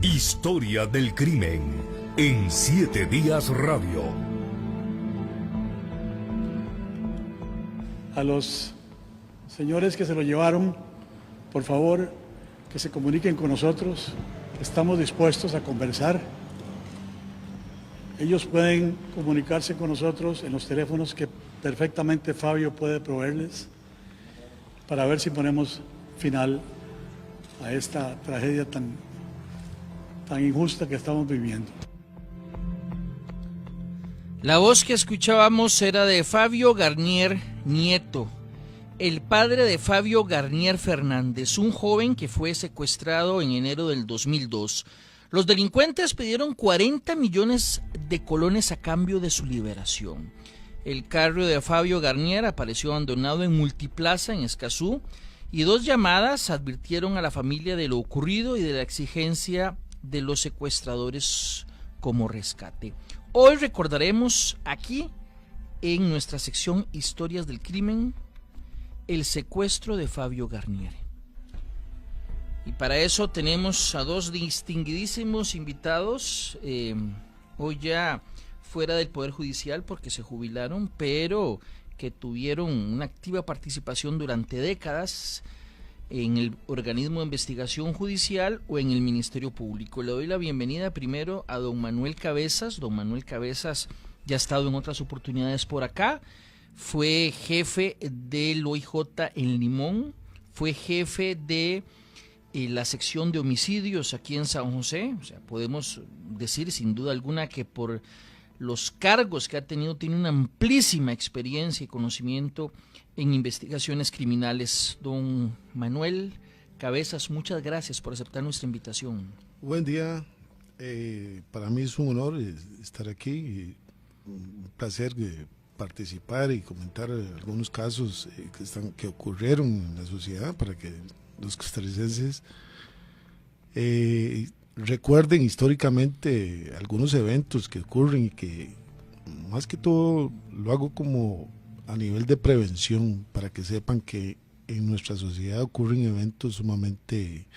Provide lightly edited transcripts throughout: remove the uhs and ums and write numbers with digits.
Historia del crimen en 7 Días Radio. A los señores que se lo llevaron, por favor, que se comuniquen con nosotros. Estamos dispuestos a conversar. Ellos pueden comunicarse con nosotros en los teléfonos que perfectamente Fabio puede proveerles para ver si ponemos final a esta tragedia tan injusta que estamos viviendo. La voz que escuchábamos era de Fabio Garnier Nieto, el padre de Fabio Garnier Fernández, un joven que fue secuestrado en enero del 2002. Los delincuentes pidieron 40 millones de colones a cambio de su liberación. El carro de Fabio Garnier apareció abandonado en Multiplaza, en Escazú, y 2 llamadas advirtieron a la familia de lo ocurrido y de la exigencia de los secuestradores como rescate. Hoy recordaremos aquí, en nuestra sección Historias del Crimen, el secuestro de Fabio Garnier. Y para eso tenemos a 2 distinguidísimos invitados, hoy ya fuera del Poder Judicial porque se jubilaron, pero que tuvieron una activa participación durante décadas en el organismo de investigación judicial o en el Ministerio Público. Le doy la bienvenida primero a don Manuel Cabezas. Don Manuel Cabezas ya ha estado en otras oportunidades por acá, fue jefe del OIJ en Limón, fue jefe de la sección de homicidios aquí en San José. O sea, podemos decir sin duda alguna que por los cargos que ha tenido tiene una amplísima experiencia y conocimiento en investigaciones criminales. Don Manuel Cabezas, muchas gracias por aceptar nuestra invitación. Buen día, para mí es un honor estar aquí, y un placer participar y comentar algunos casos que ocurrieron en la sociedad para que los costarricenses recuerden históricamente algunos eventos que ocurren, y que más que todo lo hago como a nivel de prevención, para que sepan que en nuestra sociedad ocurren eventos sumamente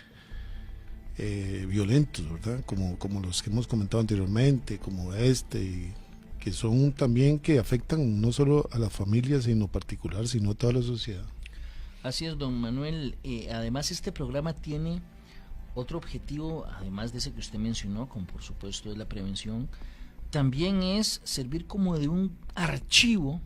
violentos, ¿verdad? Como los que hemos comentado anteriormente, como que son también que afectan no solo a las familias en lo particular, sino a toda la sociedad. Así es, don Manuel. Además, este programa tiene otro objetivo, además de ese que usted mencionó, como por supuesto es la prevención, también es servir como de un archivo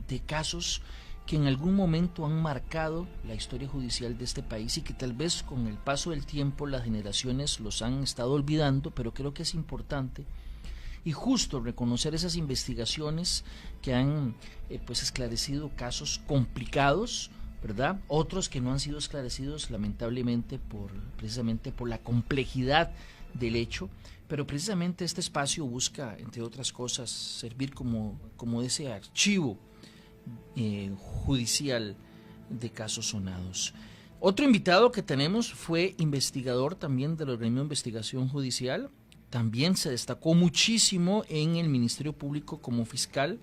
de casos que en algún momento han marcado la historia judicial de este país y que tal vez con el paso del tiempo las generaciones los han estado olvidando, pero creo que es importante y justo reconocer esas investigaciones que han pues esclarecido casos complicados, ¿verdad? Otros que no han sido esclarecidos lamentablemente precisamente por la complejidad del hecho, pero precisamente este espacio busca, entre otras cosas, servir como ese archivo judicial de casos sonados. Otro invitado que tenemos fue investigador también del organismo de investigación judicial, también se destacó muchísimo en el Ministerio Público como fiscal.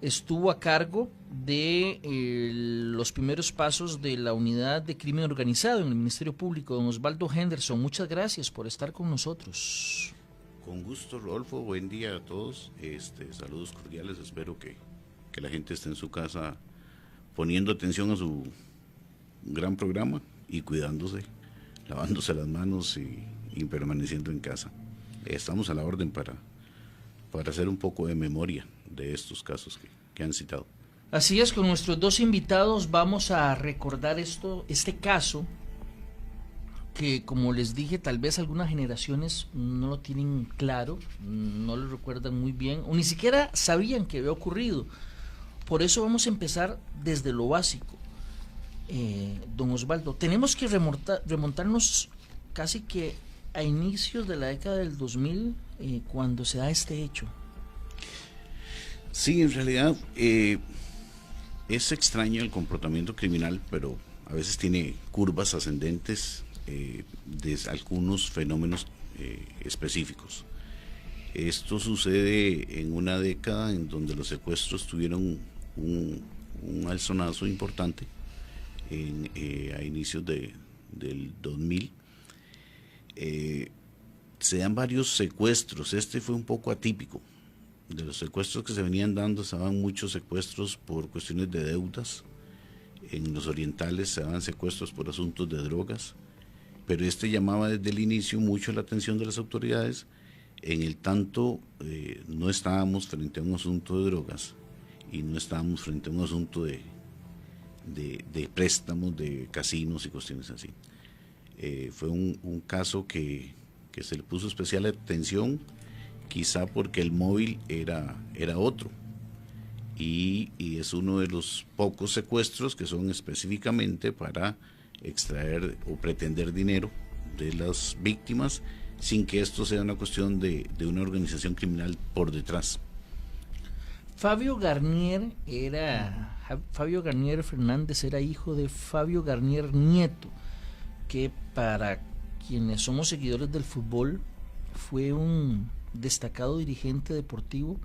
Estuvo a cargo de los primeros pasos de la unidad de crimen organizado en el Ministerio Público. Don Osvaldo Henderson, muchas gracias por estar con nosotros. Con gusto, Rodolfo, buen día a todos, saludos cordiales, espero que la gente esté en su casa poniendo atención a su gran programa y cuidándose, lavándose las manos y permaneciendo en casa. Estamos a la orden para hacer un poco de memoria de estos casos que han citado. Así es, con nuestros 2 invitados vamos a recordar este caso que, como les dije, tal vez algunas generaciones no lo tienen claro, no lo recuerdan muy bien o ni siquiera sabían que había ocurrido. Por eso vamos a empezar desde lo básico. Don Osvaldo, tenemos que remontarnos casi que a inicios de la década del 2000 cuando se da este hecho. Sí, en realidad es extraño el comportamiento criminal, pero a veces tiene curvas ascendentes de algunos fenómenos específicos. Esto sucede en una década en donde los secuestros tuvieron un alzonazo importante a inicios del 2000, Se dan varios secuestros. Este fue un poco atípico. De los secuestros que se venían dando, se daban muchos secuestros por cuestiones de deudas. En los orientales se daban secuestros por asuntos de drogas, pero este llamaba desde el inicio mucho la atención de las autoridades, en el tanto no estábamos frente a un asunto de drogas y no estábamos frente a un asunto de préstamos, de casinos y cuestiones así. Fue un caso que se le puso especial atención, quizá porque el móvil era otro, y es uno de los pocos secuestros que son específicamente para extraer o pretender dinero de las víctimas, sin que esto sea una cuestión de una organización criminal por detrás. Fabio Garnier Fernández era hijo de Fabio Garnier Nieto, que para quienes somos seguidores del fútbol fue un destacado dirigente deportivo,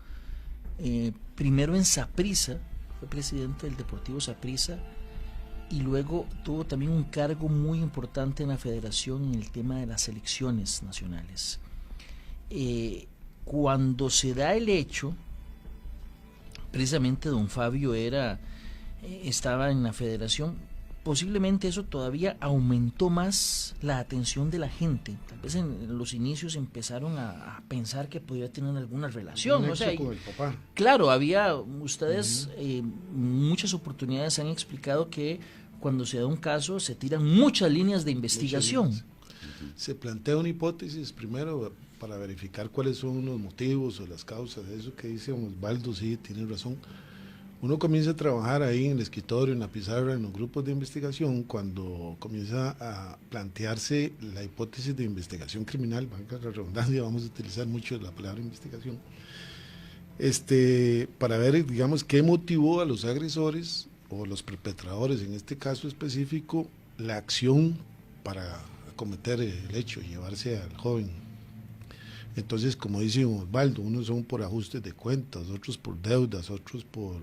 primero en Saprissa, fue presidente del Deportivo Saprissa, y luego tuvo también un cargo muy importante en la federación en el tema de las selecciones nacionales. Cuando se da el hecho, precisamente don Fabio estaba en la federación. Posiblemente eso todavía aumentó más la atención de la gente. Tal vez en los inicios empezaron a pensar que podía tener alguna relación. O sea, con el papá. Claro, había ustedes muchas oportunidades han explicado que cuando se da un caso se tiran muchas líneas de investigación. Se plantea una hipótesis primero para verificar cuáles son los motivos o las causas de eso que dice Osvaldo. Sí, tiene razón. Uno comienza a trabajar ahí en el escritorio, en la pizarra, en los grupos de investigación, cuando comienza a plantearse la hipótesis de investigación criminal, valga la redundancia, vamos a utilizar mucho la palabra investigación, para ver, digamos, qué motivó a los agresores o los perpetradores, en este caso específico, la acción para cometer el hecho, llevarse al joven. Entonces, como dice Osvaldo, unos son por ajustes de cuentas, otros por deudas, otros por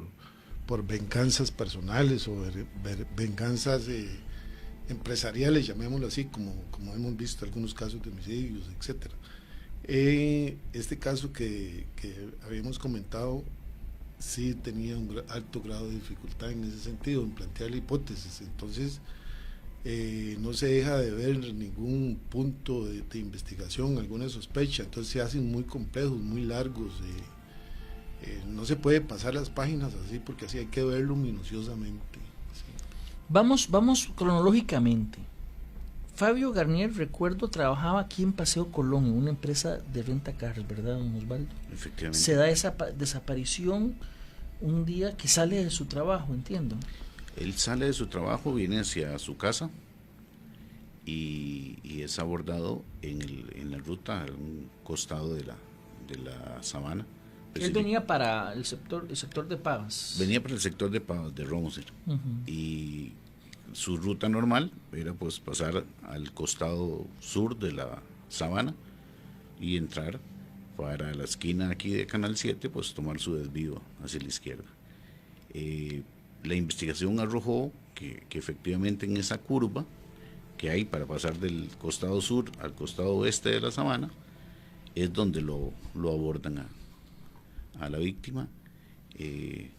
venganzas personales o venganzas empresariales, llamémoslo así, como hemos visto algunos casos de homicidios, etcétera. Este caso que habíamos comentado sí tenía un alto grado de dificultad en ese sentido, en plantear la hipótesis. Entonces no se deja de ver ningún punto de investigación, alguna sospecha, entonces se hacen muy complejos, muy largos. No se puede pasar las páginas así, porque así hay que verlo minuciosamente. Sí. Vamos cronológicamente. Fabio Garnier, recuerdo, trabajaba aquí en Paseo Colón, en una empresa de renta carros, ¿verdad, don Osvaldo? Efectivamente. Se da esa desaparición un día que sale de su trabajo, entiendo. Él sale de su trabajo, viene hacia su casa y es abordado en la ruta, a un costado de la sabana. Él venía para el sector de Pavas. Venía para el sector de Pavas, de Romoser. Y su ruta normal era pues pasar al costado sur de la sabana y entrar para la esquina aquí de Canal 7, pues tomar su desvío hacia la izquierda. La investigación arrojó que efectivamente en esa curva que hay para pasar del costado sur al costado oeste de la sabana es donde lo abordan a la víctima,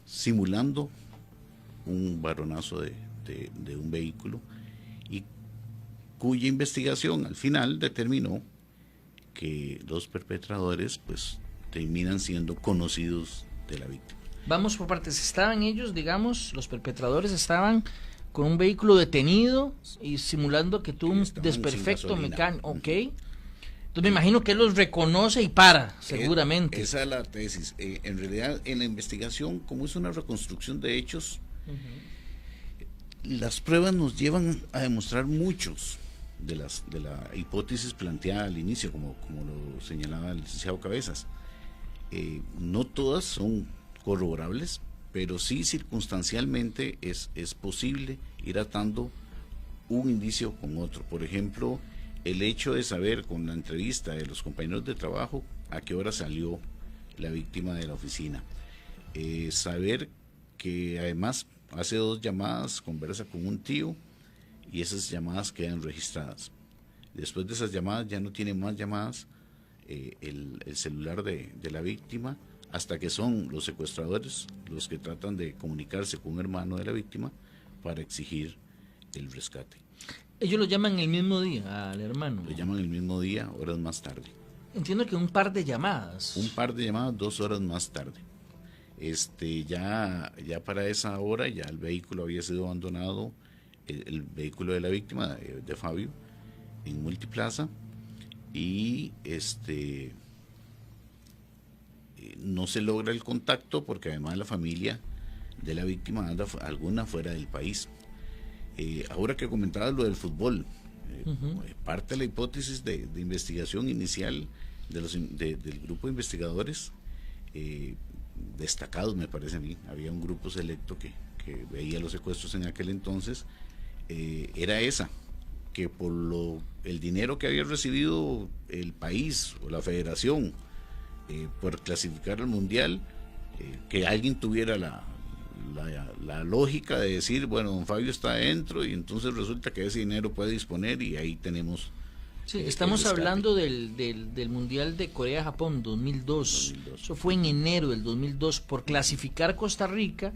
simulando un varonazo de un vehículo, y cuya investigación al final determinó que los perpetradores pues terminan siendo conocidos de la víctima. Vamos por partes. Estaban ellos, digamos, los perpetradores estaban con un vehículo detenido y simulando que tuvo un desperfecto mecánico. Ok. Entonces me imagino que él los reconoce y para, seguramente. Esa es la tesis. En realidad, en la investigación, como es una reconstrucción de hechos, las pruebas nos llevan a demostrar muchos de la hipótesis planteada al inicio, como lo señalaba el licenciado Cabezas. No todas son corroborables, pero sí circunstancialmente es posible ir atando un indicio con otro. Por ejemplo, el hecho de saber con la entrevista de los compañeros de trabajo a qué hora salió la víctima de la oficina, saber que además hace 2 llamadas, conversa con un tío y esas llamadas quedan registradas. Después de esas llamadas ya no tiene más llamadas el celular de la víctima, hasta que son los secuestradores los que tratan de comunicarse con un hermano de la víctima para exigir el rescate. Ellos lo llaman el mismo día al hermano. Lo llaman el mismo día, horas más tarde. Entiendo que un par de llamadas. Un par de llamadas, 2 horas más tarde. Ya para esa hora ya el vehículo había sido abandonado, el vehículo de la víctima, de Fabio, en Multiplaza, y no se logra el contacto porque además la familia de la víctima anda alguna fuera del país. Ahora que comentabas lo del fútbol, parte de la hipótesis de investigación inicial del grupo de investigadores destacados, me parece a mí, había un grupo selecto que veía los secuestros en aquel entonces, era esa, que por el dinero que había recibido el país o la federación por clasificar al mundial, que alguien tuviera la lógica de decir, bueno, don Fabio está adentro, y entonces resulta que ese dinero puede disponer, y ahí tenemos. Sí, estamos hablando del Mundial de Corea-Japón 2002. Eso fue en enero del 2002. Por clasificar Costa Rica,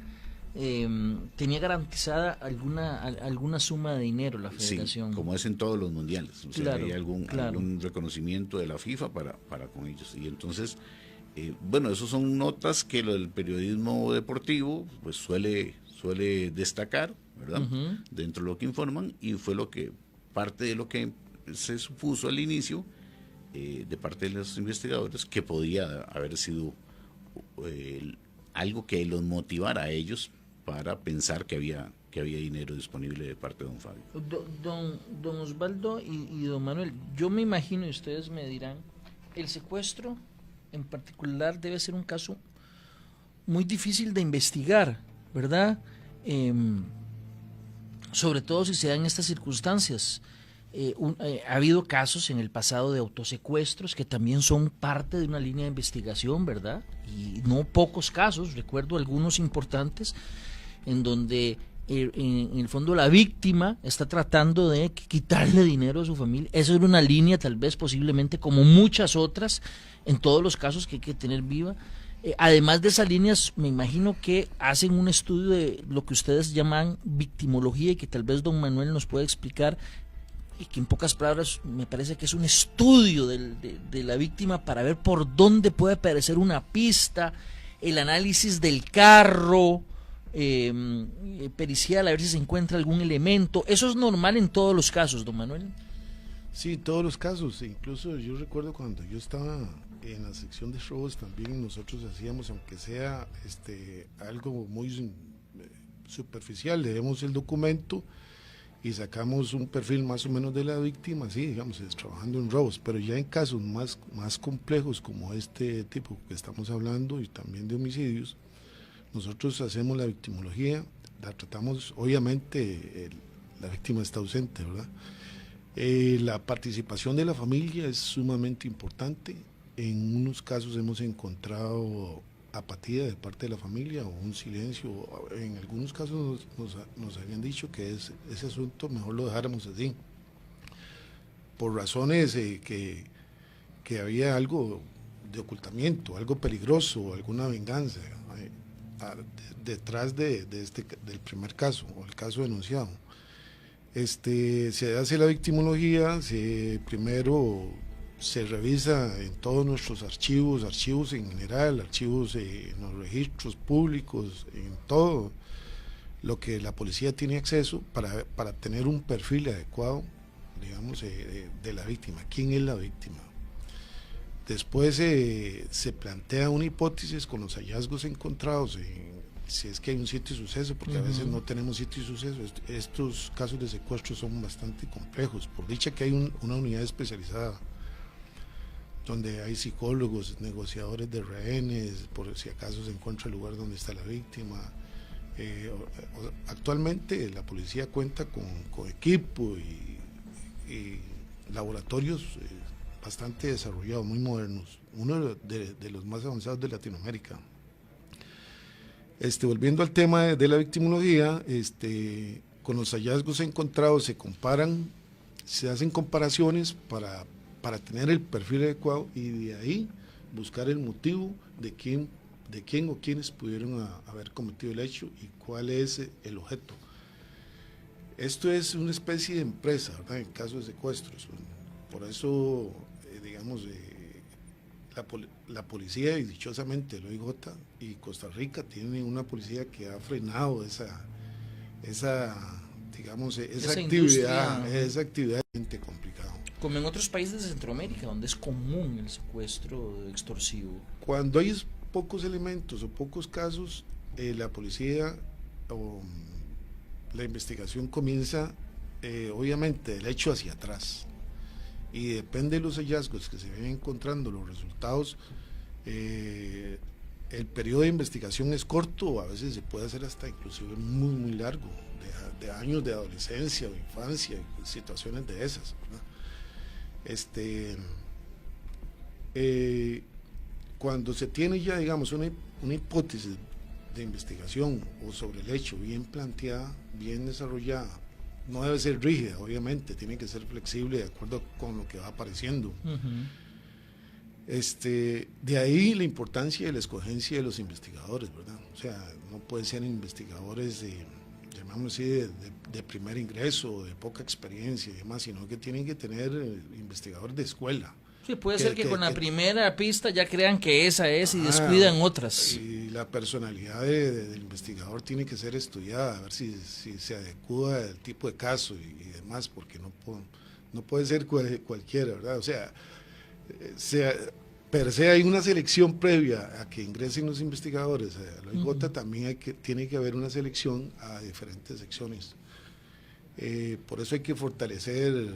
tenía garantizada alguna suma de dinero la federación. Sí, como es en todos los mundiales. O sea, claro, hay algún reconocimiento de la FIFA para con ellos. Y entonces, bueno, esos son notas que el periodismo deportivo pues suele destacar, ¿verdad? Dentro de lo que informan, y fue parte de lo que se supuso al inicio de parte de los investigadores, que podía haber sido algo que los motivara a ellos para pensar que había dinero disponible de parte de don Fabio. Don Osvaldo y don Manuel, yo me imagino, y ustedes me dirán, el secuestro en particular debe ser un caso muy difícil de investigar, ¿verdad? Sobre todo si se dan estas circunstancias. Ha habido casos en el pasado de autosecuestros que también son parte de una línea de investigación, ¿verdad? Y no pocos casos, recuerdo algunos importantes, en donde en el fondo la víctima está tratando de quitarle dinero a su familia. Esa era una línea, tal vez, posiblemente, como muchas otras, en todos los casos que hay que tener viva. Además de esas líneas, me imagino que hacen un estudio de lo que ustedes llaman victimología, y que tal vez don Manuel nos puede explicar, y que en pocas palabras me parece que es un estudio de la víctima para ver por dónde puede aparecer una pista, el análisis del carro pericial, a ver si se encuentra algún elemento. Eso es normal en todos los casos, don Manuel. Sí, todos los casos. Incluso yo recuerdo cuando yo estaba en la sección de robos, también nosotros hacíamos, aunque sea algo muy superficial, leemos el documento y sacamos un perfil más o menos de la víctima, sí, digamos, trabajando en robos, pero ya en casos más complejos como este tipo que estamos hablando, y también de homicidios, nosotros hacemos la victimología, la tratamos, obviamente la víctima está ausente, ¿verdad? La participación de la familia es sumamente importante. En unos casos hemos encontrado apatía de parte de la familia o un silencio. En algunos casos nos habían dicho que ese asunto mejor lo dejáramos así, por razones que había algo de ocultamiento, algo peligroso, alguna venganza detrás del primer caso o el caso denunciado. Se hace la victimología, primero se revisa en todos nuestros archivos en general, archivos en los registros públicos, en todo lo que la policía tiene acceso para tener un perfil adecuado, digamos, de la víctima. ¿Quién es la víctima? Después se plantea una hipótesis con los hallazgos encontrados, si es que hay un sitio de suceso, porque a veces no tenemos sitio de suceso. Estos casos de secuestro son bastante complejos, por dicha que hay una unidad especializada donde hay psicólogos, negociadores de rehenes, por si acaso se encuentra el lugar donde está la víctima. Actualmente la policía cuenta con equipo y laboratorios bastante desarrollados, muy modernos, uno de los más avanzados de Latinoamérica. Volviendo al tema de la victimología, con los hallazgos encontrados se comparan se hacen comparaciones para tener el perfil adecuado y de ahí buscar el motivo de quién o quiénes pudieron haber cometido el hecho y cuál es el objeto. Esto es una especie de empresa, ¿verdad?, en caso de secuestros. Por eso, digamos, la policía, y dichosamente el OIJ y Costa Rica tienen una policía que ha frenado esa actividad, esa actividad es complicada. Como en otros países de Centroamérica, donde es común el secuestro extorsivo. Cuando hay pocos elementos o pocos casos, la policía o la investigación comienza, obviamente, del hecho hacia atrás. Y depende de los hallazgos que se vayan encontrando, los resultados, el periodo de investigación es corto, o a veces se puede hacer hasta inclusive muy, muy largo, de años de adolescencia o infancia, situaciones de esas, ¿verdad? Cuando se tiene ya, digamos, una hipótesis de investigación o sobre el hecho bien planteada, bien desarrollada, no debe ser rígida, obviamente, tiene que ser flexible de acuerdo con lo que va apareciendo. De ahí la importancia de la escogencia de los investigadores, ¿verdad? O sea, no pueden ser investigadores llamámoslo así, de primer ingreso, de poca experiencia y demás, sino que tienen que tener investigadores de escuela. Sí, puede ser que con la primera pista ya crean que esa es y descuidan otras. Y la personalidad del investigador tiene que ser estudiada, a ver si se adecua al tipo de caso y demás, porque no puede ser cualquiera, ¿verdad? O sea, per se hay una selección previa a que ingresen los investigadores a la OIJ, también tiene que haber una selección a diferentes secciones. Por eso hay que fortalecer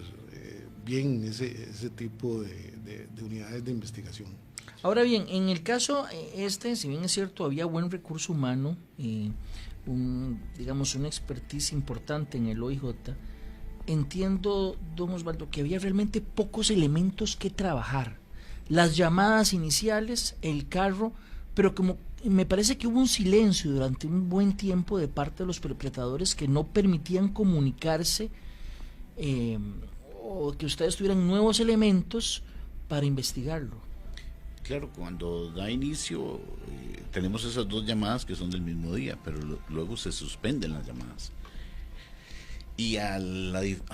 bien ese tipo de unidades de investigación. Ahora bien, en el caso si bien es cierto, había buen recurso humano, digamos una expertise importante en el OIJ, entiendo, don Osvaldo, que había realmente pocos elementos que trabajar. Las llamadas iniciales, el carro, pero como me parece que hubo un silencio durante un buen tiempo de parte de los perpetradores que no permitían comunicarse o que ustedes tuvieran nuevos elementos para investigarlo. Claro, cuando da inicio tenemos esas 2 llamadas que son del mismo día, pero luego se suspenden las llamadas. Y a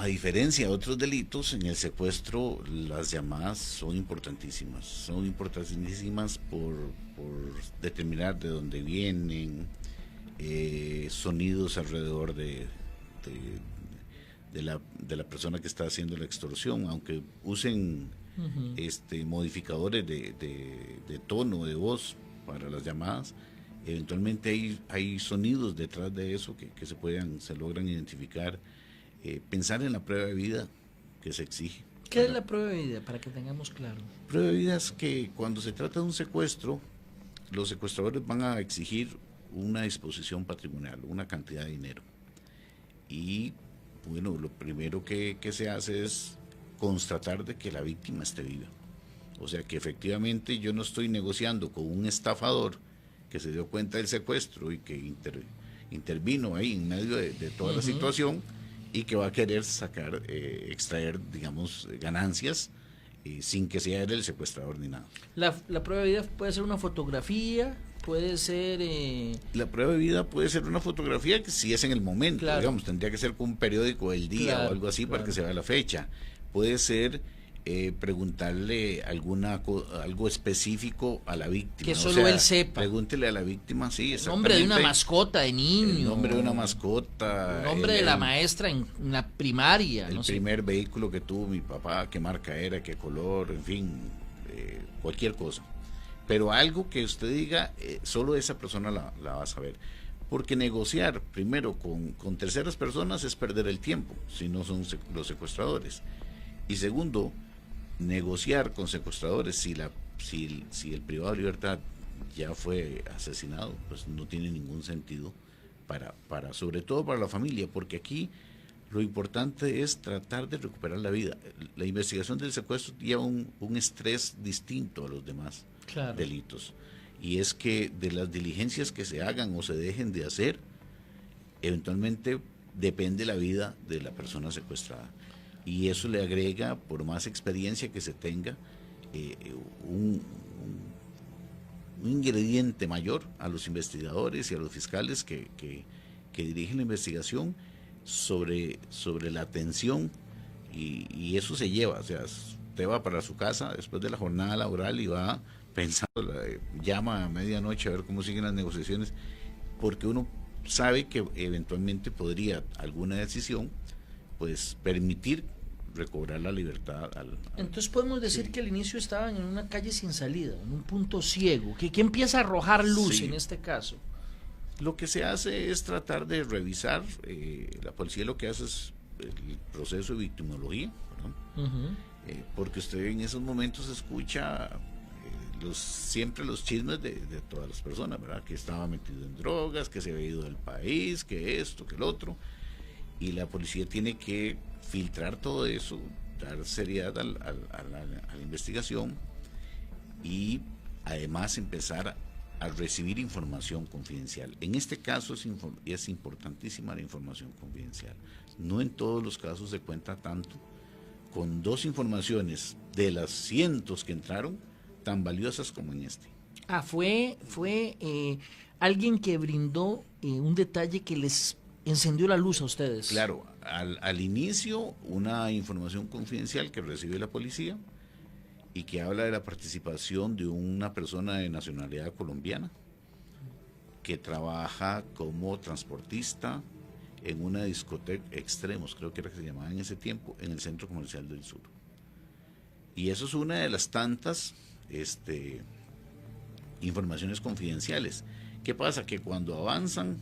diferencia de otros delitos, en el secuestro las llamadas son importantísimas por determinar de dónde vienen, sonidos alrededor de la persona que está haciendo la extorsión, aunque usen modificadores de tono, de voz para las llamadas. Eventualmente hay sonidos detrás de eso que se logran identificar. Pensar en la prueba de vida que se exige. ¿Qué es la prueba de vida? Para que tengamos claro. Prueba de vida es que cuando se trata de un secuestro, los secuestradores van a exigir una disposición patrimonial, una cantidad de dinero. Y bueno, lo primero que se hace es constatar de que la víctima esté viva. O sea, que efectivamente yo no estoy negociando con un estafador que se dio cuenta del secuestro y que intervino ahí en medio de toda la situación y que va a querer extraer, digamos, ganancias sin que sea él el secuestrador ni nada. La prueba de vida puede ser una fotografía, puede ser... La prueba de vida puede ser una fotografía que si es en el momento, claro, digamos, tendría que ser con un periódico del día, claro, o algo así, para que se vea la fecha. Puede ser preguntarle algo específico a la víctima. Que solo él sepa. Pregúntele a la víctima, sí, el nombre de una mascota de niño. El nombre de una mascota. El nombre de la maestra en la primaria. El primer vehículo que tuvo mi papá, qué marca era, qué color, en fin, cualquier cosa. Pero algo que usted diga, solo esa persona la va a saber. Porque negociar primero con terceras personas es perder el tiempo, si no son los secuestradores. Y segundo, negociar con secuestradores si el privado de libertad ya fue asesinado, pues no tiene ningún sentido sobre todo para la familia, porque aquí lo importante es tratar de recuperar la vida. La investigación del secuestro lleva un estrés distinto a los demás, claro, delitos, y es que de las diligencias que se hagan o se dejen de hacer, eventualmente depende la vida de la persona secuestrada. y eso le agrega, por más experiencia que se tenga, un ingrediente mayor a los investigadores y a los fiscales que dirigen la investigación sobre la atención, y eso se lleva, o sea, usted va para su casa después de la jornada laboral y va pensando, llama a medianoche a ver cómo siguen las negociaciones, porque uno sabe que eventualmente podría alguna decisión pues permitir recobrar la libertad Entonces podemos decir que al inicio estaban en una calle sin salida, en un punto ciego, que empieza a arrojar luz en este caso. Lo que se hace es tratar de revisar, la policía lo que hace es el proceso de victimología, porque usted en esos momentos escucha siempre los chismes de todas las personas, ¿verdad? Que estaba metido en drogas, que se había ido del país, que esto, que el otro, y la policía tiene que filtrar todo eso, dar seriedad a la investigación y además empezar a recibir información confidencial. En este caso es importantísima la información confidencial. No en todos los casos se cuenta tanto con 2 informaciones de las cientos que entraron tan valiosas como en este. Fue alguien que brindó un detalle que les encendió la luz a ustedes. Claro, al inicio una información confidencial que recibe la policía y que habla de la participación de una persona de nacionalidad colombiana que trabaja como transportista en una discoteca Extremos, creo que era que se llamaba en ese tiempo, en el Centro Comercial del Sur. Y eso es una de las tantas informaciones confidenciales. ¿Qué pasa? Que cuando avanzan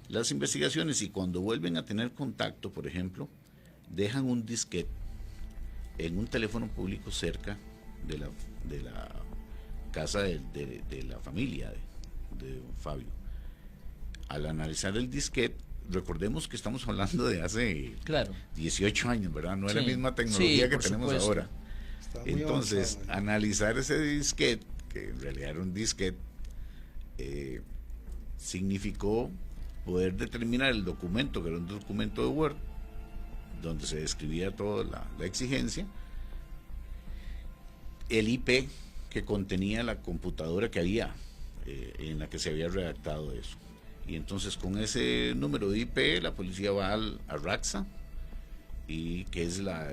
las investigaciones y cuando vuelven a tener contacto, por ejemplo, dejan un disquete en un teléfono público cerca de la casa de la familia de Fabio. Al analizar el disquete, recordemos que estamos hablando de hace 18 años, ¿verdad? No es la misma tecnología que tenemos ahora. Entonces, analizar ese disquete, que en realidad era un disquete, significó poder determinar el documento, que era un documento de Word, donde se describía toda la exigencia, el IP que contenía la computadora que había, en la que se había redactado eso. Y entonces con ese número de IP la policía va a RAXA, y que es la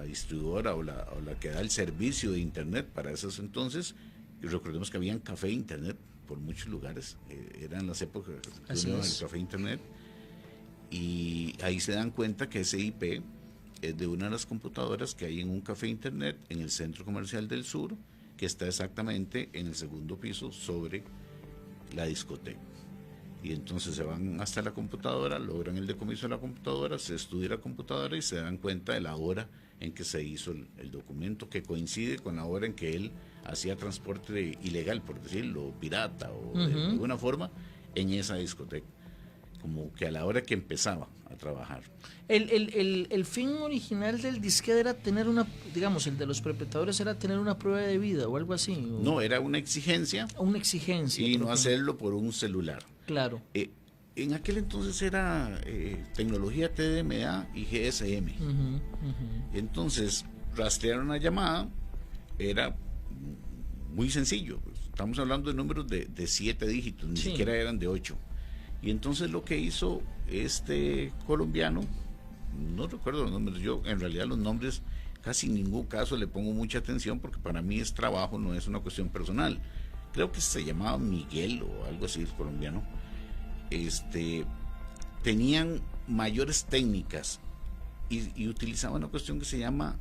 distribuidora o la que da el servicio de internet para esos entonces. Y recordemos que habían café internet por muchos lugares, eran las épocas del café internet, y ahí se dan cuenta que ese IP es de una de las computadoras que hay en un café internet en el Centro Comercial del Sur, que está exactamente en el segundo piso sobre la discoteca. Y entonces se van hasta la computadora, logran el decomiso de la computadora, se estudia la computadora y se dan cuenta de la hora en que se hizo el documento, que coincide con la hora en que él hacía transporte ilegal, por decirlo, pirata o de alguna forma, en esa discoteca, como que a la hora que empezaba a trabajar. El fin original del disquete era tener el de los perpetradores era tener una prueba de vida o algo así. No, era una exigencia. Una exigencia. Y no hacerlo por un celular. Claro. En aquel entonces era tecnología TDMA y GSM. Entonces, rastrear una llamada era muy sencillo. Estamos hablando de números de 7 dígitos, ni siquiera eran de 8. Y entonces lo que hizo este colombiano, no recuerdo los nombres, yo en realidad los nombres casi en ningún caso le pongo mucha atención porque para mí es trabajo, no es una cuestión personal. Creo que se llamaba Miguel o algo así, el colombiano. Tenían mayores técnicas y utilizaban una cuestión que se llama,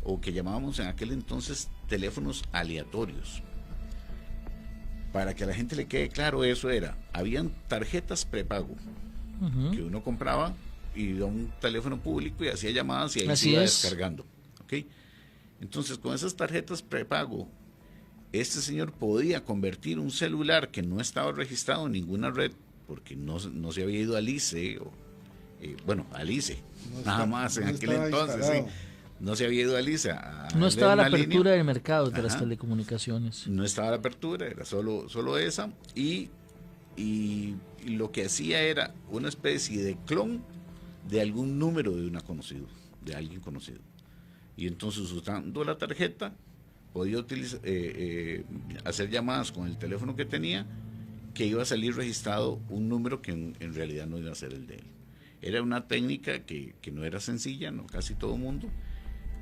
o que llamábamos en aquel entonces, teléfonos aleatorios. Para que a la gente le quede claro, eso era, habían tarjetas prepago que uno compraba y iba a un teléfono público y hacía llamadas y ahí se iba descargando. ¿Okay? Entonces, con esas tarjetas prepago, este señor podía convertir un celular que no estaba registrado en ninguna red, porque no se había ido al ICE, al ICE, nada más en aquel entonces, no se había ido al ICE. No estaba la apertura del mercado de las telecomunicaciones. No estaba la apertura, era solo esa, y lo que hacía era una especie de clon de algún número de de alguien conocido. Y entonces, usando la tarjeta, podía utilizar, hacer llamadas con el teléfono que tenía, que iba a salir registrado un número que en realidad no iba a ser el de él. Era una técnica que no era sencilla, no casi todo el mundo,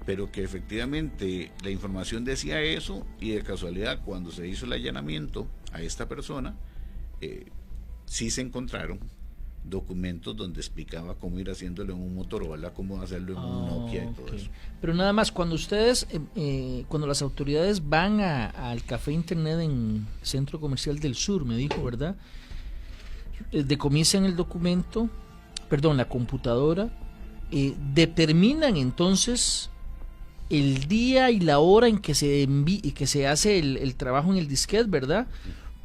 pero que efectivamente la información decía eso, y de casualidad cuando se hizo el allanamiento a esta persona, sí se encontraron documentos donde explicaba cómo ir haciéndolo en un Motorola, cómo hacerlo en un Nokia y todo eso. Pero nada más, cuando ustedes, cuando las autoridades van al café internet en Centro Comercial del Sur, me dijo, ¿verdad? Decomisan el documento, perdón, la computadora, determinan entonces el día y la hora en que se hace el trabajo en el disquete, ¿verdad?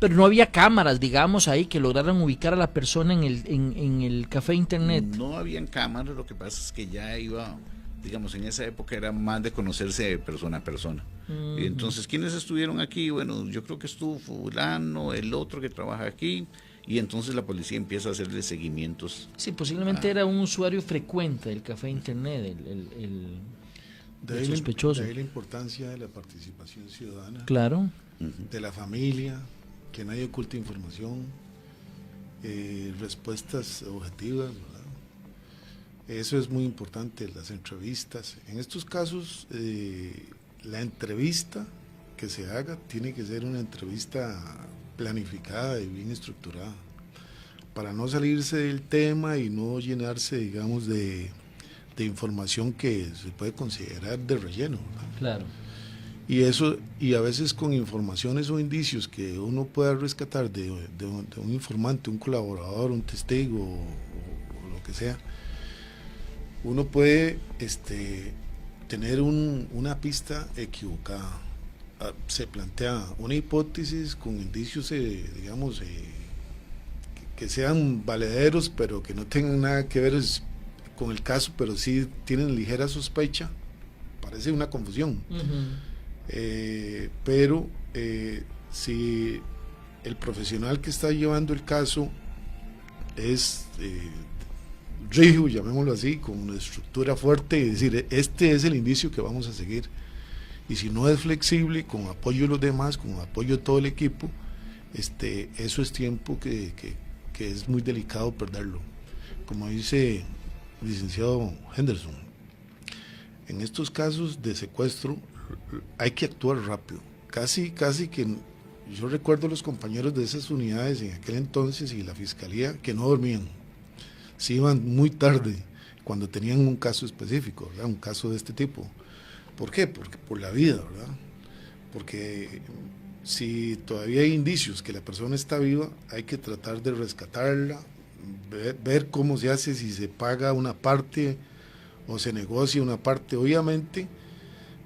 Pero no había cámaras, digamos, ahí que lograran ubicar a la persona en el café internet. No habían cámaras, lo que pasa es que ya iba, digamos, en esa época era más de conocerse de persona a persona. Y entonces, ¿quiénes estuvieron aquí? Bueno, yo creo que estuvo fulano, el otro que trabaja aquí, y entonces la policía empieza a hacerle seguimientos. Sí, posiblemente era un usuario frecuente del café internet, el sospechoso. De ahí la importancia de la participación ciudadana, claro, de la familia, que nadie oculte información, respuestas objetivas, ¿verdad? Eso es muy importante, las entrevistas. En estos casos, la entrevista que se haga tiene que ser una entrevista planificada y bien estructurada, para no salirse del tema y no llenarse, digamos, de información que se puede considerar de relleno, ¿verdad? Claro. Y a veces con informaciones o indicios que uno pueda rescatar de un informante, un colaborador, un testigo o lo que sea, uno puede tener una pista equivocada. Se plantea una hipótesis con indicios, digamos, que sean valederos, pero que no tengan nada que ver con el caso, pero sí tienen ligera sospecha. Parece una confusión. Pero si el profesional que está llevando el caso es rígido, llamémoslo así, con una estructura fuerte, y decir, este es el indicio que vamos a seguir, y si no es flexible, con apoyo de los demás, con apoyo de todo el equipo, eso es tiempo que es muy delicado perderlo. Como dice el licenciado Henderson, en estos casos de secuestro hay que actuar rápido, casi que yo recuerdo a los compañeros de esas unidades en aquel entonces y la fiscalía que no dormían, se iban muy tarde cuando tenían un caso específico, ¿verdad? Un caso de este tipo. ¿Por qué? Porque por la vida, ¿verdad? Porque si todavía hay indicios que la persona está viva, hay que tratar de rescatarla, ver cómo se hace, si se paga una parte o se negocia una parte. Obviamente,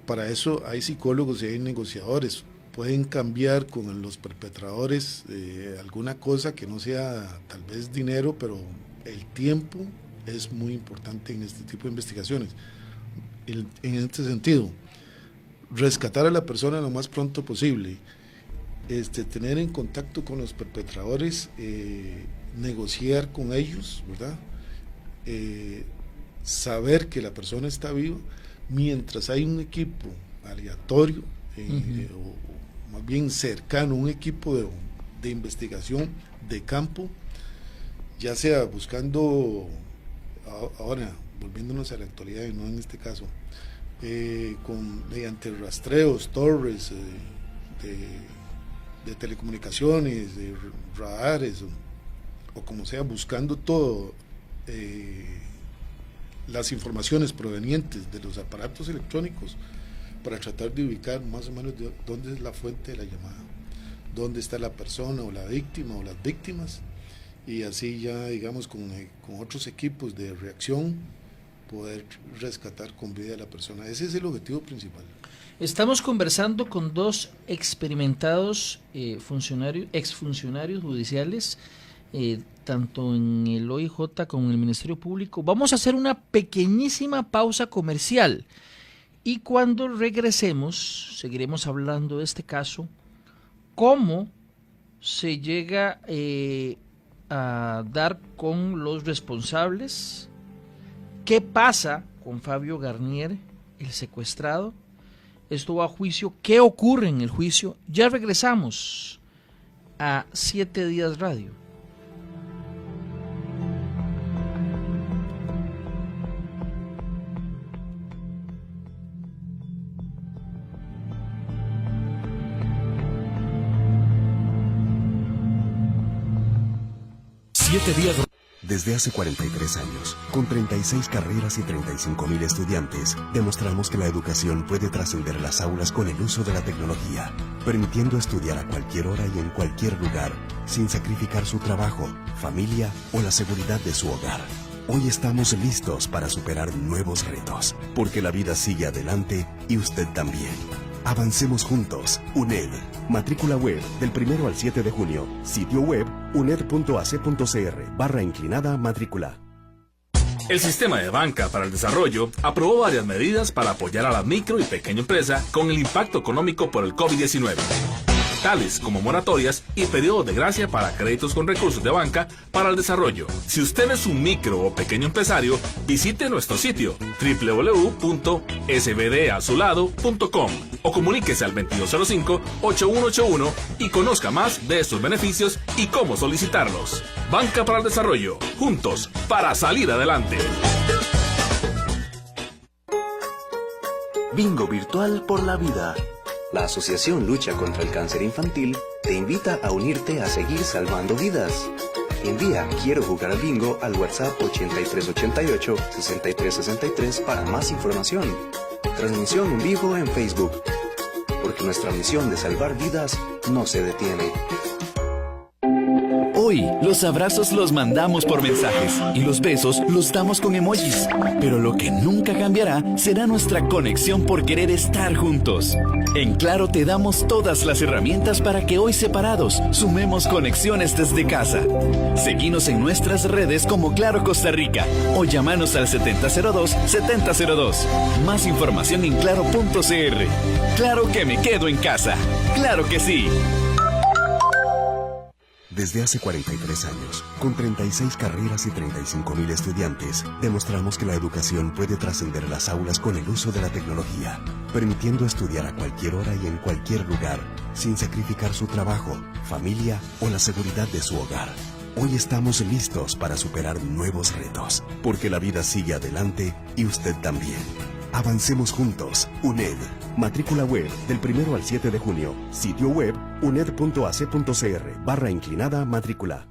para eso hay psicólogos y hay negociadores. Pueden cambiar con los perpetradores alguna cosa que no sea tal vez dinero, pero el tiempo es muy importante en este tipo de investigaciones. En este sentido, rescatar a la persona lo más pronto posible, tener en contacto con los perpetradores, negociar con ellos, ¿verdad? Saber que la persona está viva, mientras hay un equipo aleatorio, o más bien cercano, un equipo de investigación de campo, ya sea buscando, ahora volviéndonos a la actualidad y no en este caso, mediante rastreos, torres de telecomunicaciones, de radares, o como sea, buscando todo, las informaciones provenientes de los aparatos electrónicos, para tratar de ubicar más o menos dónde es la fuente de la llamada, dónde está la persona o la víctima o las víctimas, y así ya, digamos, con otros equipos de reacción, poder rescatar con vida a la persona. Ese es el objetivo principal. Estamos conversando con dos experimentados exfuncionarios judiciales, tanto en el OIJ como en el Ministerio Público. Vamos a hacer una pequeñísima pausa comercial y cuando regresemos seguiremos hablando de este caso, cómo se llega a dar con los responsables, ¿Qué pasa con Fabio Garnier, el secuestrado? Esto va a juicio. ¿Qué ocurre en el juicio? Ya regresamos a 7 Días Radio. Desde hace 43 años, con 36 carreras y 35.000 estudiantes, demostramos que la educación puede trascender las aulas con el uso de la tecnología, permitiendo estudiar a cualquier hora y en cualquier lugar, sin sacrificar su trabajo, familia o la seguridad de su hogar. Hoy estamos listos para superar nuevos retos, porque la vida sigue adelante y usted también. Avancemos juntos. UNED. Matrícula web del 1 al 7 de junio. Sitio web uned.ac.cr/matrícula. El Sistema de Banca para el Desarrollo aprobó varias medidas para apoyar a la micro y pequeña empresa con el impacto económico por el COVID-19. Tales como moratorias y periodos de gracia para créditos con recursos de banca para el desarrollo. Si usted es un micro o pequeño empresario, visite nuestro sitio www.sbdazulado.com o comuníquese al 2205-8181 y conozca más de estos beneficios y cómo solicitarlos. Banca para el Desarrollo, juntos para salir adelante. Bingo virtual por la vida. La Asociación Lucha contra el Cáncer Infantil te invita a unirte a seguir salvando vidas. Envía "Quiero jugar al bingo" al WhatsApp 8388-6363 para más información. Transmisión en vivo en Facebook. Porque nuestra misión de salvar vidas no se detiene. Hoy, los abrazos los mandamos por mensajes y los besos los damos con emojis. Pero lo que nunca cambiará será nuestra conexión por querer estar juntos. En Claro te damos todas las herramientas para que hoy separados sumemos conexiones desde casa. Seguinos en nuestras redes como Claro Costa Rica o llámanos al 7002-7002. Más información en claro.cr. Claro que me quedo en casa. ¡Claro que sí! Desde hace 43 años, con 36 carreras y 35.000 estudiantes, demostramos que la educación puede trascender las aulas con el uso de la tecnología, permitiendo estudiar a cualquier hora y en cualquier lugar, sin sacrificar su trabajo, familia o la seguridad de su hogar. Hoy estamos listos para superar nuevos retos, porque la vida sigue adelante y usted también. Avancemos juntos. UNED. Matrícula web del 1 al 7 de junio. Sitio web uned.ac.cr/matrícula.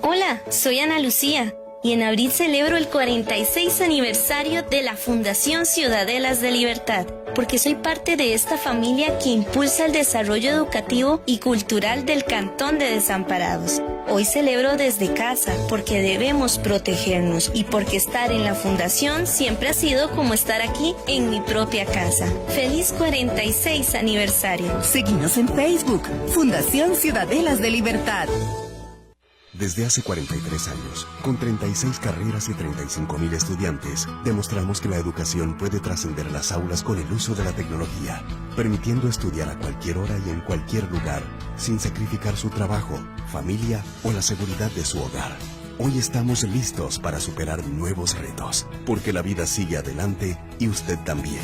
Hola, soy Ana Lucía y en abril celebro el 46 aniversario de la Fundación Ciudadelas de Libertad, porque soy parte de esta familia que impulsa el desarrollo educativo y cultural del Cantón de Desamparados. Hoy celebro desde casa porque debemos protegernos y porque estar en la fundación siempre ha sido como estar aquí en mi propia casa. ¡Feliz 46 aniversario! Síguenos en Facebook, Fundación Ciudadelas de Libertad. Desde hace 43 años, con 36 carreras y 35.000 estudiantes, demostramos que la educación puede trascender las aulas con el uso de la tecnología, permitiendo estudiar a cualquier hora y en cualquier lugar, sin sacrificar su trabajo, familia o la seguridad de su hogar. Hoy estamos listos para superar nuevos retos, porque la vida sigue adelante y usted también.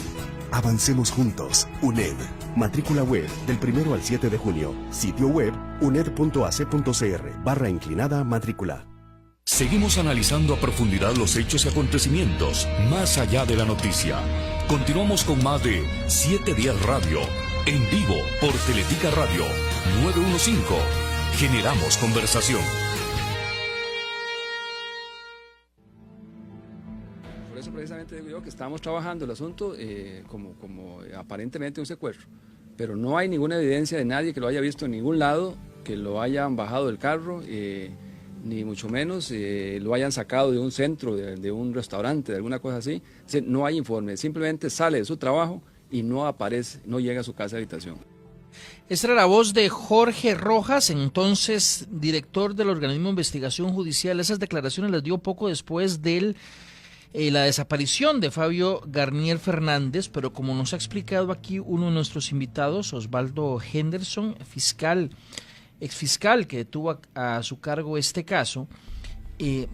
Avancemos juntos. UNED. Matrícula web del 1 al 7 de junio. Sitio web uned.ac.cr/matrícula. Seguimos analizando a profundidad los hechos y acontecimientos más allá de la noticia. Continuamos con más de 7 Días Radio, en vivo por Teletica Radio 915. Generamos conversación. Por eso precisamente digo yo que estamos trabajando el asunto como aparentemente un secuestro, pero no hay ninguna evidencia de nadie que lo haya visto en ningún lado, que lo hayan bajado del carro, ni mucho menos lo hayan sacado de un centro, de un restaurante, de alguna cosa así. No hay informe, simplemente sale de su trabajo y no aparece, no llega a su casa de habitación. Esta era la voz de Jorge Rojas, entonces director del organismo de investigación judicial. Esas declaraciones las dio poco después de la desaparición de Fabio Garnier Fernández, pero como nos ha explicado aquí uno de nuestros invitados, Osvaldo Henderson, exfiscal que tuvo a su cargo este caso,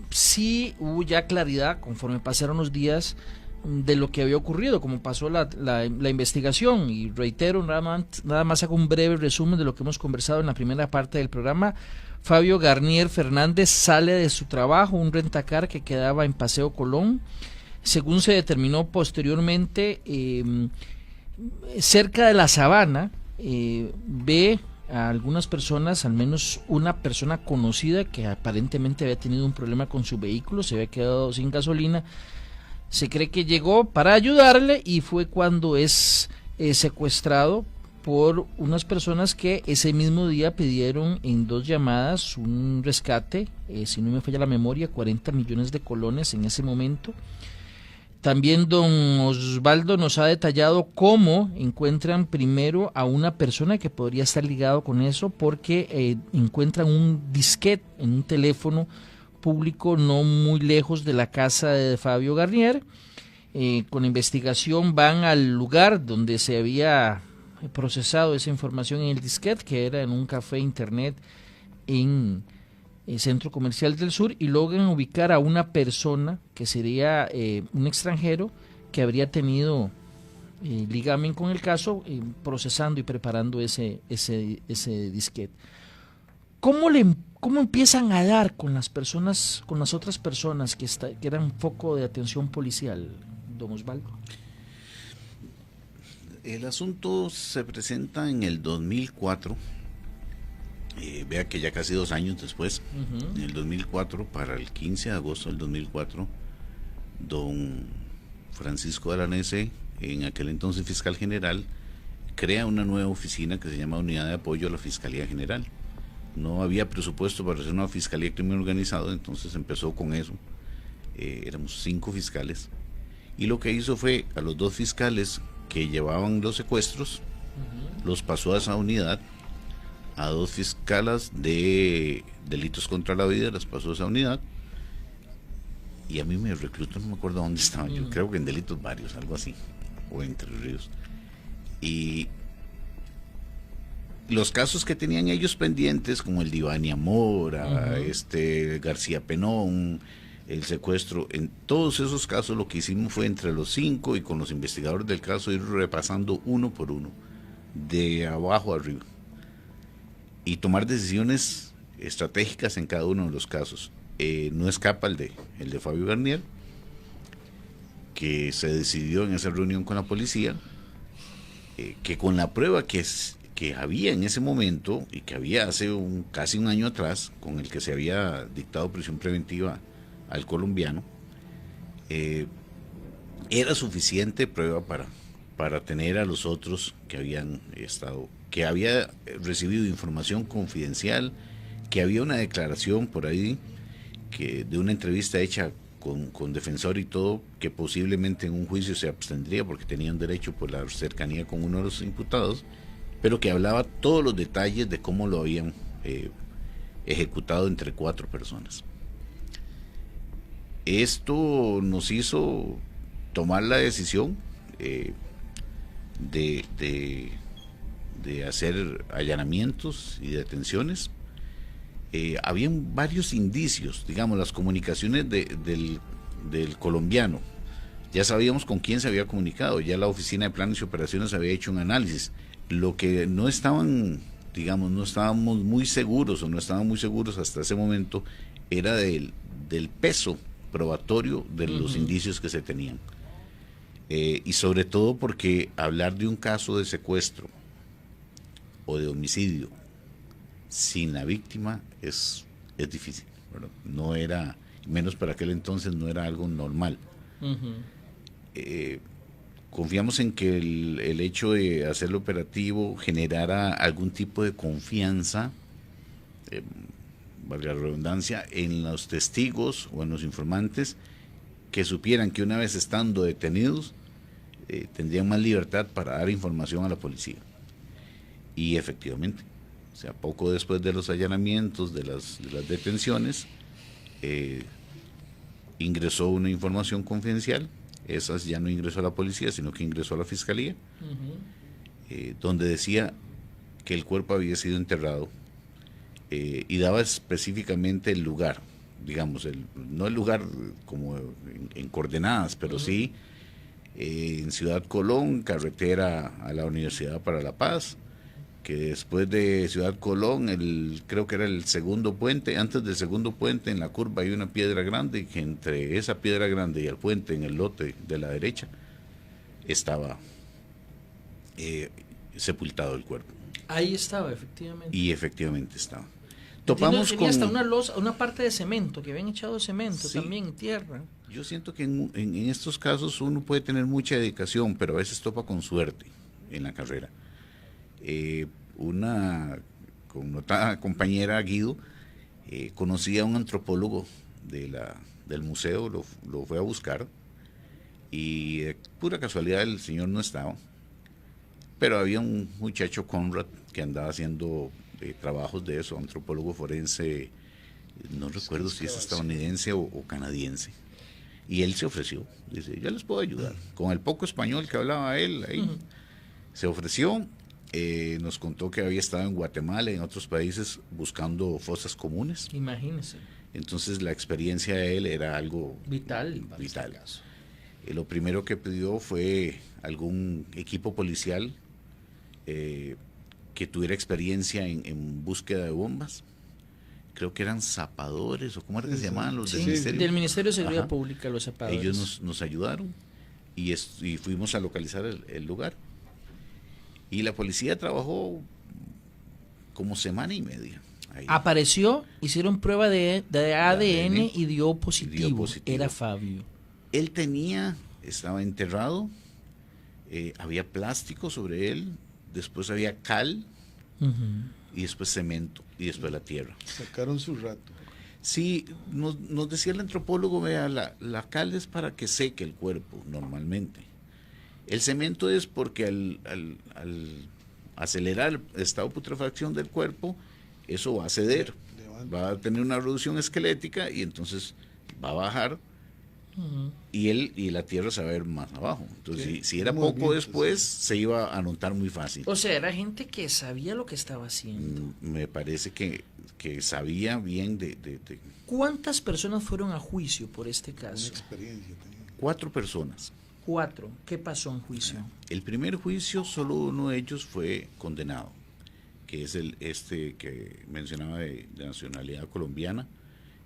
sí hubo ya claridad conforme pasaron los días de lo que había ocurrido, como pasó la investigación, y reitero, nada más hago un breve resumen de lo que hemos conversado en la primera parte del programa. Fabio Garnier Fernández sale de su trabajo, un rentacar que quedaba en Paseo Colón, según se determinó posteriormente, cerca de la Sabana, ve a algunas personas, al menos una persona conocida que aparentemente había tenido un problema con su vehículo, se había quedado sin gasolina. Se cree que llegó para ayudarle y fue cuando es secuestrado por unas personas que ese mismo día pidieron en 2 llamadas un rescate, si no me falla la memoria, 40 millones de colones en ese momento. También don Osvaldo nos ha detallado cómo encuentran primero a una persona que podría estar ligado con eso, porque encuentran un disquete en un teléfono público no muy lejos de la casa de Fabio Garnier. Con investigación van al lugar donde se había procesado esa información en el disquete, que era en un café internet en el Centro Comercial del Sur, y logran ubicar a una persona que sería un extranjero que habría tenido ligamen con el caso, procesando y preparando ese disquete. ¿Cómo empiezan a dar con las personas, con las otras personas que eran foco de atención policial, don Osvaldo? El asunto se presenta en el 2004, vea que ya casi 2 años después, en el 2004, para el 15 de agosto del 2004, don Francisco Aranese, en aquel entonces fiscal general, crea una nueva oficina que se llama Unidad de Apoyo a la Fiscalía General. No había presupuesto para hacer una fiscalía de crimen organizado, entonces empezó con eso. Éramos 5 fiscales, y lo que hizo fue a los 2 fiscales que llevaban los secuestros, los pasó a esa unidad. A 2 fiscalas de delitos contra la vida las pasó a esa unidad, y a mí me reclutó, no me acuerdo dónde estaba yo, creo que en delitos varios, algo así, o Entre Ríos. Y los casos que tenían ellos pendientes, como el de Ivania Mora, García Penón, el secuestro, en todos esos casos lo que hicimos fue entre los 5 y con los investigadores del caso ir repasando uno por uno, de abajo a arriba, y tomar decisiones estratégicas en cada uno de los casos. No escapa el de Fabio Garnier, que se decidió en esa reunión con la policía, que con la prueba que había en ese momento, y que había hace casi un año atrás, con el que se había dictado prisión preventiva al colombiano, era suficiente prueba para tener a los otros que habían estado, que había recibido información confidencial, que había una declaración por ahí, que de una entrevista hecha con defensor y todo, que posiblemente en un juicio se abstendría porque tenían derecho por la cercanía con uno de los imputados, pero que hablaba todos los detalles de cómo lo habían ejecutado entre 4 personas. Esto nos hizo tomar la decisión de hacer allanamientos y detenciones. Habían varios indicios, digamos, las comunicaciones del colombiano. Ya sabíamos con quién se había comunicado, ya la Oficina de Planes y Operaciones había hecho un análisis. Lo que no estábamos muy seguros, o no estaban muy seguros hasta ese momento, era del peso probatorio de los indicios que se tenían. Y sobre todo porque hablar de un caso de secuestro o de homicidio sin la víctima es difícil, ¿verdad? No era, menos para aquel entonces, no era algo normal. Confiamos en que el hecho de hacer el operativo generara algún tipo de confianza, valga la redundancia, en los testigos o en los informantes, que supieran que una vez estando detenidos tendrían más libertad para dar información a la policía. Y efectivamente, o sea, poco después de los allanamientos, de las detenciones, ingresó una información confidencial. Esas ya no ingresó a la policía, sino que ingresó a la fiscalía, donde decía que el cuerpo había sido enterrado, y daba específicamente el lugar digamos, no el lugar como en coordenadas, pero sí en Ciudad Colón, carretera a la Universidad para la Paz, que después de Ciudad Colón, creo que era el segundo puente, antes del segundo puente en la curva hay una piedra grande, que entre esa piedra grande y el puente en el lote de la derecha estaba sepultado el cuerpo. Ahí estaba, efectivamente. Y efectivamente estaba. Topamos tenía hasta una losa, una parte de cemento, que habían echado cemento también, tierra. Yo siento que en estos casos uno puede tener mucha dedicación, pero a veces topa con suerte en la carrera. Una connotada compañera, Guido, conocía a un antropólogo del museo, lo fue a buscar, y de pura casualidad el señor no estaba, pero había un muchacho, Conrad, que andaba haciendo trabajos de eso, antropólogo forense, no recuerdo si es estadounidense o canadiense, y él se ofreció, dice, yo les puedo ayudar, con el poco español que hablaba él, ahí, se ofreció, nos contó que había estado en Guatemala y en otros países buscando fosas comunes. Imagínese. Entonces la experiencia de él era algo vital. Lo primero que pidió fue algún equipo policial que tuviera experiencia en búsqueda de bombas. Creo que eran zapadores, o cómo era que se llamaban los del Ministerio. Del Ministerio de Seguridad Pública, los zapadores. Ellos nos ayudaron y fuimos a localizar el lugar. Y la policía trabajó como semana y media. Ahí. Apareció, hicieron prueba de ADN y dio positivo. Era Fabio. Él estaba enterrado, había plástico sobre él, después había cal, y después cemento, y después la tierra. Sacaron su rato. Sí, nos decía el antropólogo, vea, la cal es para que seque el cuerpo normalmente. El cemento es porque al acelerar el estado de putrefacción del cuerpo, eso va a ceder, va a tener una reducción esquelética y entonces va a bajar y la tierra se va a ver más abajo. Entonces, si era poco después, se iba a notar muy fácil. O sea, era gente que sabía lo que estaba haciendo. Me parece que sabía bien de... ¿Cuántas personas fueron a juicio por este caso? 4 personas. 4. ¿Qué pasó en juicio? El primer juicio, solo uno de ellos fue condenado, que es este que mencionaba de nacionalidad colombiana,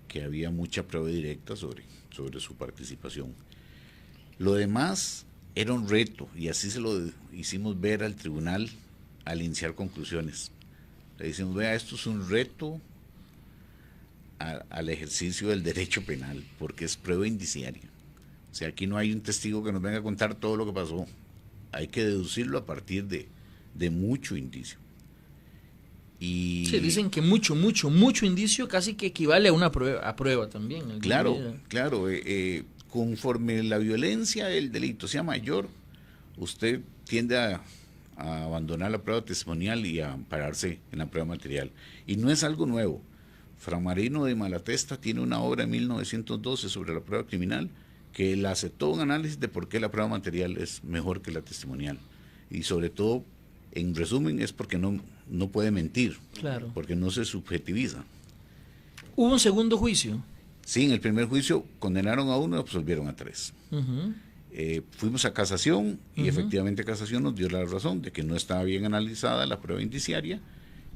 que había mucha prueba directa sobre su participación. Lo demás era un reto, y así se lo hicimos ver al tribunal al iniciar conclusiones. Le decimos, vea, esto es un reto al ejercicio del derecho penal, porque es prueba indiciaria. O sea, aquí no hay un testigo que nos venga a contar todo lo que pasó. Hay que deducirlo a partir de mucho indicio. Y sí, dicen que mucho indicio casi que equivale a una prueba también. Claro. Conforme la violencia del delito sea mayor, usted tiende a abandonar la prueba testimonial y a ampararse en la prueba material. Y no es algo nuevo. Fray Marino de Malatesta tiene una obra en 1912 sobre la prueba criminal, que él hace todo un análisis de por qué la prueba material es mejor que la testimonial. Y sobre todo, en resumen, es porque no puede mentir, claro, porque no se subjetiviza. ¿Hubo un segundo juicio? Sí, en el primer juicio condenaron a 1 y absolvieron a 3. Fuimos a casación y efectivamente casación nos dio la razón de que no estaba bien analizada la prueba indiciaria,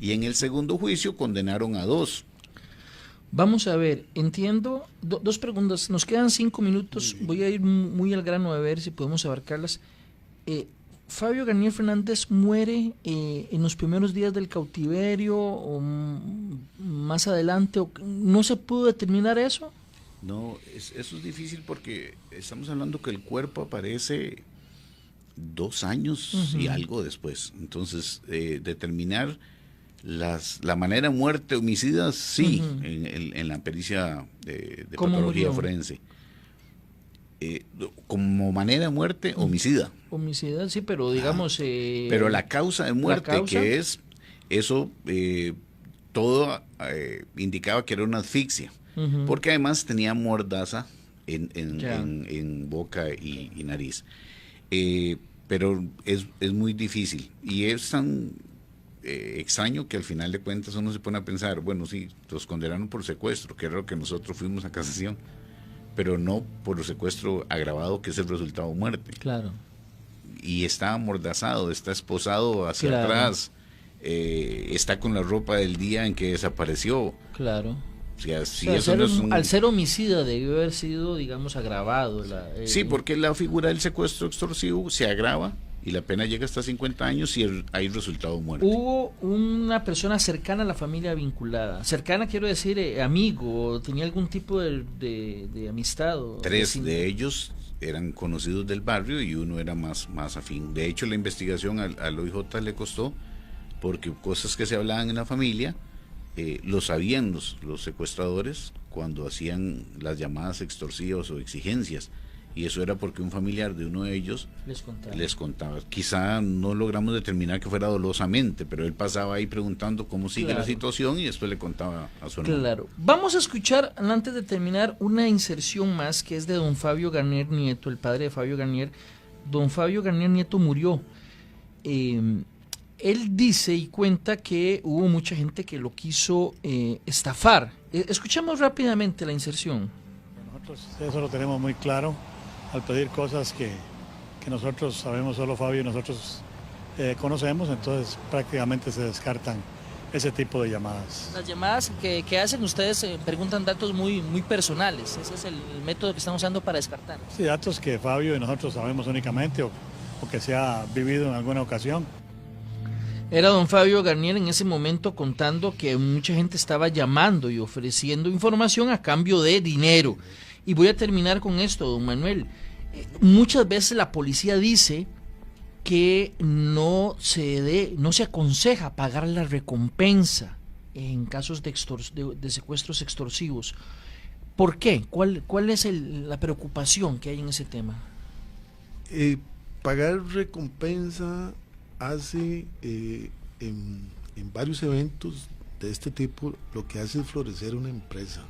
y en el segundo juicio condenaron a 2. Vamos a ver, entiendo, 2 preguntas, nos quedan 5 minutos, voy a ir muy al grano a ver si podemos abarcarlas. Fabio Garnier Fernández muere en los primeros días del cautiverio o más adelante, ¿no se pudo determinar eso? No, eso es difícil porque estamos hablando que el cuerpo aparece 2 años y algo después, entonces determinar la manera de muerte homicida, sí, en la pericia de patología forense. Como manera de muerte, homicida. Homicida, sí, pero digamos... pero la causa de muerte, que es eso, todo indicaba que era una asfixia, porque además tenía mordaza en boca y nariz. Pero es muy difícil, y es tan extraño que al final de cuentas uno se pone a pensar, bueno, sí, los condenaron por secuestro, que era lo que nosotros fuimos a casación, pero no por secuestro agravado, que es el resultado de muerte. Claro. Y está amordazado, está esposado hacia atrás, está con la ropa del día en que desapareció. Claro. O sea, si o sea, eso no es al ser homicida debió haber sido, digamos, agravado. Sí, porque la figura del secuestro extorsivo se agrava y la pena llega hasta 50 años y hay resultado muerte. Hubo una persona cercana a la familia vinculada. Cercana quiero decir amigo, tenía algún tipo de amistad. 3 de ellos eran conocidos del barrio y uno era más afín. De hecho, la investigación al OIJ le costó, porque cosas que se hablaban en la familia lo sabían los secuestradores cuando hacían las llamadas extorsivas o exigencias, y eso era porque un familiar de uno de ellos les contaba. Quizá no logramos determinar que fuera dolosamente, pero él pasaba ahí preguntando cómo sigue la situación y después le contaba a su hermano. Claro. Vamos a escuchar, antes de terminar, una inserción más que es de don Fabio Garnier Nieto, el padre de Fabio Garnier. Don Fabio Garnier Nieto murió. Él dice y cuenta que hubo mucha gente que lo quiso estafar. Escuchemos rápidamente la inserción. Nosotros eso lo tenemos muy claro al pedir cosas que nosotros sabemos, solo Fabio y nosotros conocemos, entonces prácticamente se descartan ese tipo de llamadas. Las llamadas que hacen ustedes preguntan datos muy personales. Ese es el método que están usando para descartar. Sí, datos que Fabio y nosotros sabemos únicamente o que se ha vivido en alguna ocasión. Era don Fabio Garnier en ese momento contando que mucha gente estaba llamando y ofreciendo información a cambio de dinero. Y voy a terminar con esto, don Manuel. Muchas veces la policía dice que no se aconseja pagar la recompensa en casos de secuestros extorsivos. ¿Por qué? ¿Cuál es la preocupación que hay en ese tema? Pagar recompensa hace en varios eventos de este tipo, lo que hace es florecer una empresa.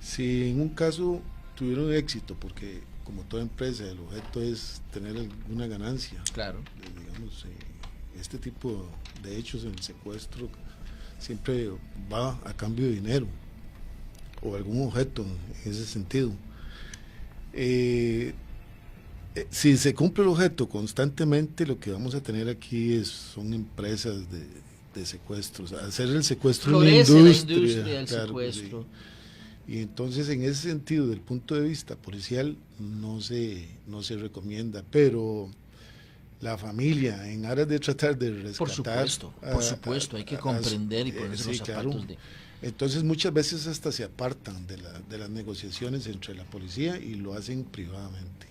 Si en un caso tuvieron éxito, porque como toda empresa el objeto es tener alguna ganancia, claro, digamos, este tipo de hechos en el secuestro siempre va a cambio de dinero o algún objeto en ese sentido. Si se cumple el objeto constantemente, lo que vamos a tener aquí son empresas de secuestros, hacer el secuestro florece en la industria del claro, secuestro. Sí. Y entonces en ese sentido, del punto de vista policial, no se recomienda, pero la familia, en aras de tratar de rescatar... Por supuesto, hay que comprender y ponerse los zapatos claro. Entonces muchas veces hasta se apartan de las negociaciones entre la policía y lo hacen privadamente.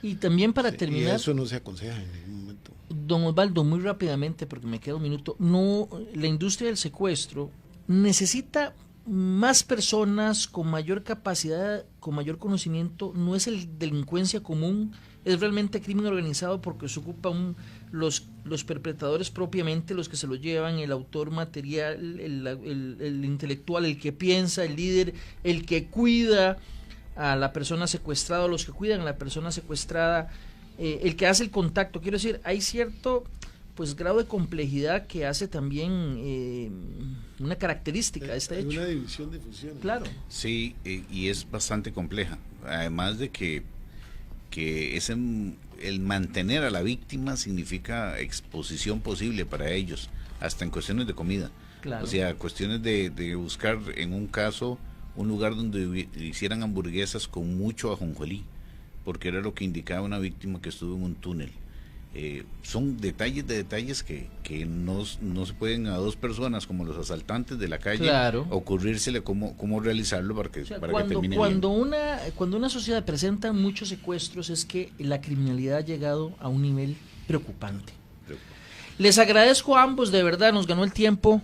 Y también para terminar... Y eso no se aconseja en ningún momento. Don Osvaldo, muy rápidamente, porque me queda un minuto, la industria del secuestro necesita más personas con mayor capacidad, con mayor conocimiento. No es el delincuencia común, es realmente crimen organizado, porque se ocupan los perpetradores propiamente, los que se lo llevan, el autor material, el intelectual, el que piensa, el líder, el que cuida a la persona secuestrada, los que cuidan a la persona secuestrada, el que hace el contacto. Quiero decir, hay cierto grado de complejidad que hace también una característica de este hecho. Una división de funciones. Claro. Sí, y es bastante compleja. Además de que el mantener a la víctima significa exposición posible para ellos, hasta en cuestiones de comida. Claro. O sea, cuestiones de buscar en un caso un lugar donde hicieran hamburguesas con mucho ajonjolí, porque era lo que indicaba una víctima que estuvo en un túnel. Son detalles que no se pueden a dos personas como los asaltantes de la calle, claro, ocurrírsele cómo realizarlo para que termine bien. Cuando una sociedad presenta muchos secuestros es que la criminalidad ha llegado a un nivel preocupante. Les agradezco a ambos, de verdad, nos ganó el tiempo.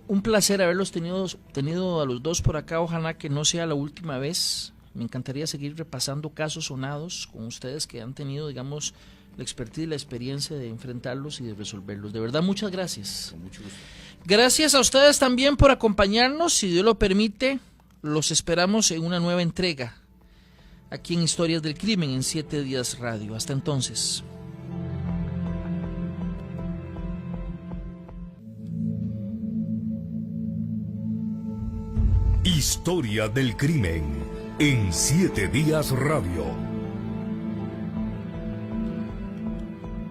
Un placer haberlos tenido a los dos por acá. Ojalá que no sea la última vez. Me encantaría seguir repasando casos sonados con ustedes que han tenido, digamos, la expertise y la experiencia de enfrentarlos y de resolverlos. De verdad, muchas gracias. Con mucho gusto. Gracias a ustedes también por acompañarnos. Si Dios lo permite, los esperamos en una nueva entrega aquí en Historias del Crimen en 7 Días Radio. Hasta entonces. historia del crimen en 7 Días Radio.